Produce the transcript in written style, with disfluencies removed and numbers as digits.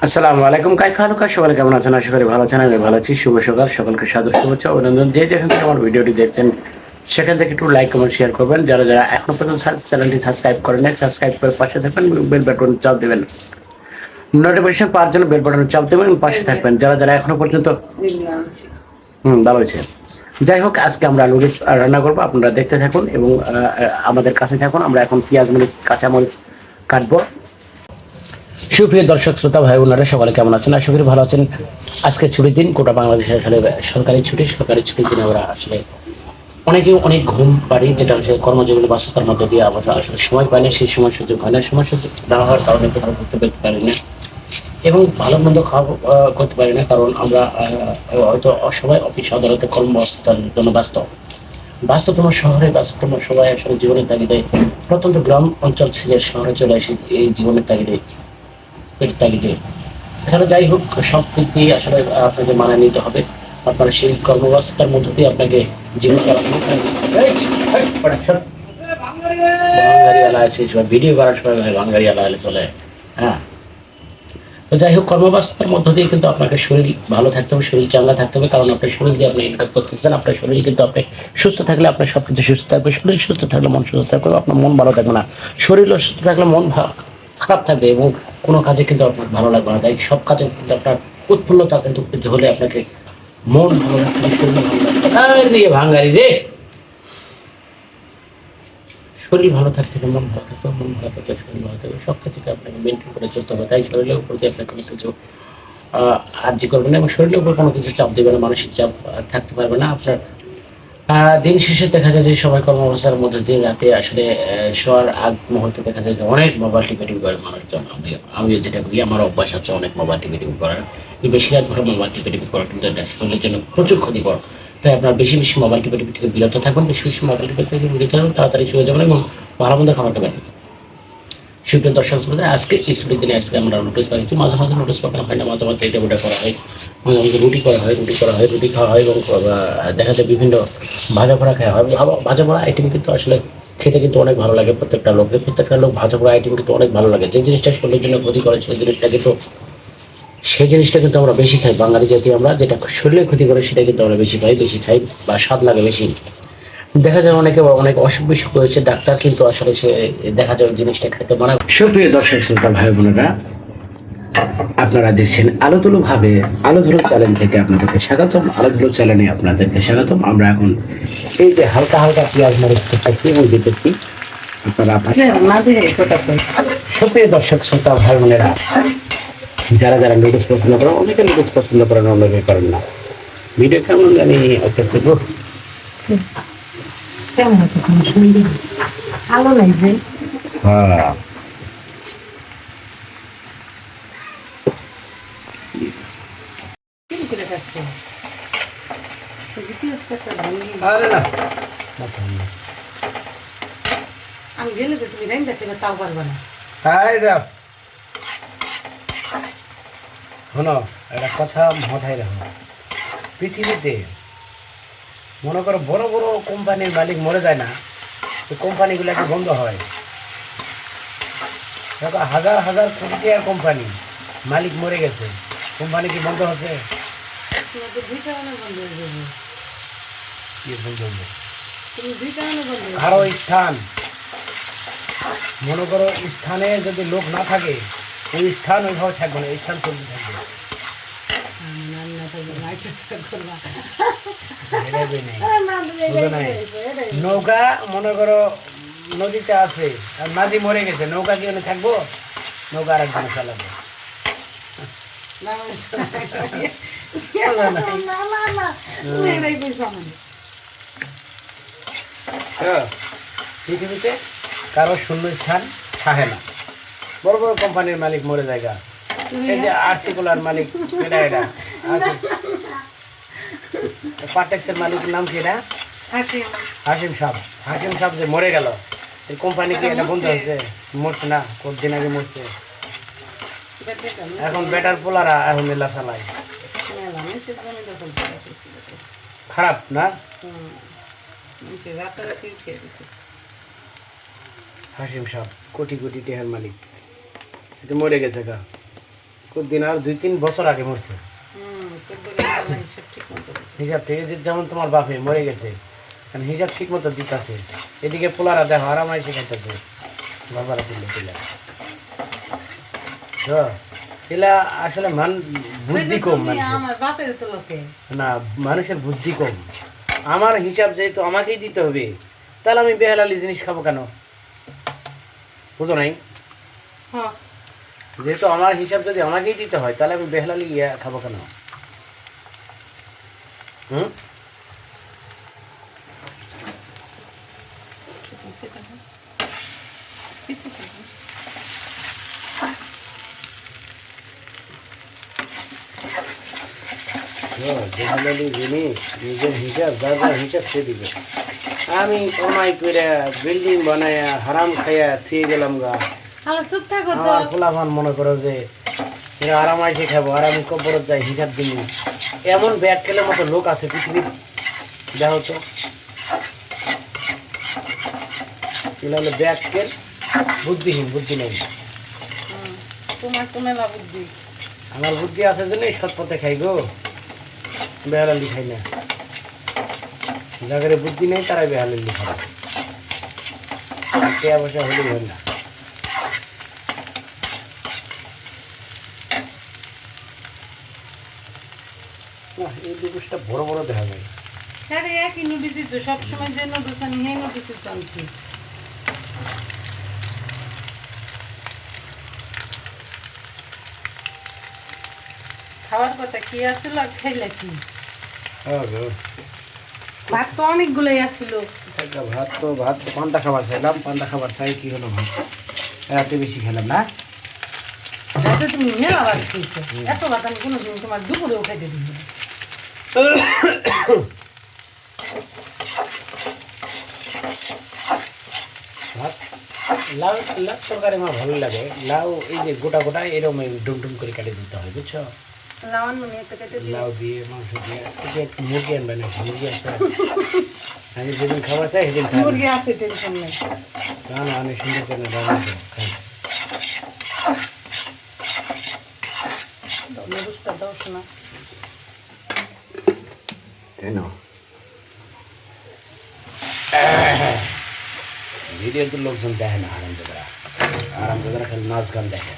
আসসালামু আলাইকুম কাইফা হালুকা সকালে কেমন আছেন আশা করি ভালো আছেন আমি ভালো আছি শুভ সকাল সকলকে সাদর শুভেচ্ছা অভিনন্দন যে যেখান থেকে আমার ভিডিওটি দেখছেন সেখান থেকে একটু লাইক কমেন্ট শেয়ার করবেন যারা যারা এখনো পর্যন্ত চ্যানেলটি সাবস্ক্রাইব করেন নাই সাবস্ক্রাইব করে পাশে থাকবেন বেল বাটন চাপ দেবেন নোটিফিকেশন পাওয়ার জন্য বেল বাটন চাপ দেবেন পাশে থাকবেন যারা যারা এখনো পর্যন্ত ভালো হয়েছে যাই হোক আজকে আমরা নুডলস রান্না করবো আপনারা দেখতে থাকুন এবং আমাদের কাছে থাকুন আমরা এখন পেঁয়াজ মরিচ কাঁচামরিচ কাটবো সুপ্রিয় দর্শক শ্রোতা ভাই বোনেরা সকলে কেমন আছেন আশা করি ভালো আছেন আজকে ছুটির দিন গোটা বাংলাদেশে আসলে সরকারি ছুটির দিনে আমরা আসলে অনেকেই অনেক ঘুম পারি যেটা হচ্ছে কর্মজীবনে ব্যস্ততার মধ্যে দিয়ে আমরা আসলে সময় পাই না সেই সময় সুযোগ হয় না সময় সুযোগ না হওয়ার কারণে কোথাও করতে পারি না এবং ভালো মন্দ খাওয়া করতে পারি না কারণ আমরা হয়তো সবাই অফিস আদালতে কর্মব্যস্ততার জন্য ব্যস্ততম শহরে ব্যস্ততম সবাই আসলে জীবনের তাগিদে প্রত্যন্ত গ্রাম অঞ্চল ছেড়ে শহরে চলে আসে এই জীবনের তাগিদে এখানে যাই হোক সব দিক দিয়ে আসলে আপনাকে মানায় নিতে হবে আপনার সেই কর্মব্যস্ততার মধ্য দিয়ে আপনাকে জীবন ভিডিও করার সময় বাঙালি আলা চলে হ্যাঁ তো যাই হোক কর্মব্যস্ততার মধ্য দিয়ে কিন্তু আপনাকে শরীর ভালো থাকতে হবে শরীর চাঙ্গা থাকতে হবে কারণ আপনার শরীর দিয়ে আপনি ইনকাম করতেছেন আপনার শরীর কিন্তু আপনি সুস্থ থাকলে আপনার সবকিছু সুস্থ থাকবে শরীর সুস্থ থাকলে মন সুস্থ থাকবে আপনার মন ভালো থাকবে না শরীর সুস্থ থাকলে মন খারাপ থাকবে এবং কোনো কাজে কিন্তু আপনার ভালো লাগবে না তাই সব কাজে কিন্তু আপনার উৎফুল্লতা কিন্তু পেতে হলে আপনাকে মন ভালো রাখতে হবে শরীর ভালো রাখতে হবে ভাঙ্গারি রে শরীর ভালো থাকতে হবে মন ভালো থাকতে হবে মন ভালো থাকলে শরীর ভালো থাকবে সব কিছুকে আপনাকে মেনটেন করে চলতে হবে তাই শরীরের উপর দিয়ে আপনাকে কোনো কিছু আর্জি করবে না এবং শরীরের উপর কোনো কিছু চাপ দেবে না মানসিক চাপ থাকতে পারবে না আপনার দিন শেষে দেখা যায় যে সবাই কর্মব্যস্ততার মধ্যে দিয়ে রাতে আসলে শোয়ার আগ মুহূর্তে দেখা যায় যে অনেক মোবাইল টিপে করে মানুষজন আমিও যেটা করি আমার অভ্যাস আছে অনেক মোবাইল টিপে করার বেশি রাত ধরে মোবাইল টিপে করা কিন্তু এটা শরীরের জন্য প্রচুর ক্ষতিকর তাই আপনার বেশি বেশি মোবাইল টিপে থেকে বিরত থাকুন বেশি বেশি মোবাইল টিপে থেকে বিরত থাকুন তাড়াতাড়ি শুয়ে যাবেন এবং ভালো মন্দ খাবার খাবেন সুপ্রিয় দর্শক শ্রোতা আজকে এই ছুটির দিনে আজকে আমরা নোটিস পাইছি মাঝে মাঝে নোটিস পাকানো হয় না মাঝে মাঝে এটা ওটা করা হয় মাঝে মাঝে রুটি করা হয় রুটি খাওয়া হয় এবং দেখা যায় বিভিন্ন ভাজা পোড়া খাওয়া হয় ভাজা পোড়া আইটেম কিন্তু আসলে খেতে কিন্তু অনেক ভালো লাগে প্রত্যেকটা লোক ভাজা পোড়া আইটেম কিন্তু অনেক ভালো লাগে যে জিনিসটা শরীরের জন্য ক্ষতি করে সেই জিনিসটা কিন্তু আমরা বেশি খাই বাঙালি জাতি আমরা যেটা শরীরে ক্ষতি করে সেটা কিন্তু আমরা বেশি খাই বা স্বাদ লাগে বেশি দেখা যায় অনেকে অনেক অসুখ বিসুখ হয়েছে ডাক্তার কিন্তু আসলে সে দেখা যায় জিনিসটা খেতে মানা সুপ্রিয় দর্শক শ্রোতা ভাই বোনেরা আপনারা দেখছেন আলো ধুলো চ্যানেল থেকে আপনাদেরকে স্বাগতম আলো ধুলো চ্যানেলে আপনাদেরকে স্বাগতম আমরা এখন এই যে হালকা হালকা পেঁয়াজ মরিচ করতেছি এবং দিতেছি আপনারা সুপ্রিয় দর্শক শ্রোতা ভাই বোনেরা যারা যারা নুডলস পছন্দ করেন অনেকে নুডলস পছন্দ করেন অনেকে করেন না ভিডিও কেমন জানি ভালো লাগবে হ্যাঁ আমি গেলে তো তুমি রেন দেখতে তাও পারবে না শোনো একটা কথা মাথায় রাখো পৃথিবীতে মনে করো বড় বড় কোম্পানির মালিক মরে যায় না তো কোম্পানিগুলো কি বন্ধ হয় দেখো হাজার হাজার কোটি টাকার কোম্পানি মালিক মরে গেছে কোম্পানি কি বন্ধ হচ্ছে আরো স্থান মনে করো স্থানে যদি লোক না থাকে ওই স্থান ওইভাবে থাকবে না স্থান চলতে থাকবে নৌকা মনে করো নদীতে আছে আর নদী মরে গেছে নৌকা কি ওখানে থাকবো নৌকা আর একজনে চালাবো পৃথিবীতে কারো শূন্য স্থান থাকে না বড় বড় কোম্পানির মালিক মরে জায়গা এই যে আরসিকুলার মালিক এটা পার্টেক্সের মালিকের নাম কি এটা হাসিম সাহেব যে মরে গেল এই কোম্পানি কি এটা বন্ধ হয়েছে মরছে না কতদিন আগে মরছে এখন বেটার পোলারা এখন মেলা চালায় খারাপ না হাসিম সাহেব কোটি কোটি টাকার মালিক এটা মরে গেছে গা দিন আর 2-3 বছর আগে মরছে। তোর বলে আল্লাহ হিসাব ঠিক মতো দিছে। হিসাব ঠিক আছে, যেমন তোমার বাপে মরে গেছে, কারণ হিসাব ঠিক মতো দিতেছে। এদিকে পোলারা দেখো আরামাই শিখাইতেছে বাবারা তুলে তুলে। তো এলা আসলে বুদ্ধি কম তুমি মানুষের। আমার বাপের তো লোকে না, মানুষের বুদ্ধি কম। আমার হিসাব যেহেতু আমাকেই দিতে হবে, তাহলে আমি বেহালালি জিনিস খাবো কেন? বুঝো নাই? হ্যাঁ যেহেতু আমার হিসাব যদি আমাকেই দিতে হয়, তাহলে আমি বেহালালি খাবো কেন? হুম? বেহালালি জিনিস নিজের হিসাব, যার যার হিসাব সে দিবে। আমি কমাই করে বিল্ডিং বানায়া হারাম খাইয়া থুয়ে গেলাম গা। আল্লাহ চুপ থাকো তো। আমার ফুলাফান মনে করো যে এরা আরামাইসে খাবো আর আমি কবরত যাই হিসাব দিই। এমন ব্যাগ খেলে মতো লোক আছে পৃথিবীর, দেখো তো। এগুলো হলো ব্যাগ খেল, বুদ্ধিহীন, বুদ্ধি নেই। তোমার তো মেলা বুদ্ধি। আমার বুদ্ধি আছে জন্যই সৎ পথে খাই গো, বেহালালি খাই না। যাদের বুদ্ধি নেই তারাই বেহালালি খাবে। টাকা পয়সা হলেই হয় না। এই দুপুরটা বড় বড় দেখা যায়। হ্যাঁ রে, একই নুডলসই তো সবসময় যে নুডলস আনি সেই নুডলসই তো আনছি। খাওয়ার কথা কি আসছিল আর খাইলে কি? ভাত তো অনেকগুলোই আসছিল। ভাত তো পান্তা খাবার চাইলাম, পান্তা খাবার চাই কি হলো, ভাত রাতে বেশি খেলাম না। রাতে তুমি মেলা ভাত খেয়েছো, এত ভাত আমি কোনোদিন তোমার দুপুরেও খাইতে দিব না। ভাত লাউ, লাউ তরকারি আমার ভালো লাগে। লাউ এই যে গোটা গোটা এরকম ডুম করে কেটে দিতে হয়, বুঝছো? লাউন মনে একটা কেটে দিও। লাউ দিয়ে মাংস দিয়ে একটু মুরগি আনবে না, মুরগি আছে। আমি যেদিন খাবার চাই সেদিন খাই মুরগি আছে, টেনশন নেই। না। না, অনেক সুন্দর করে রান্না করে খাই। নুডলসটা দাও শোনা। তাই না? ভিডিও তো লোকজন দেখে না, আরামদাদারা খালি নাচ গান দেখে।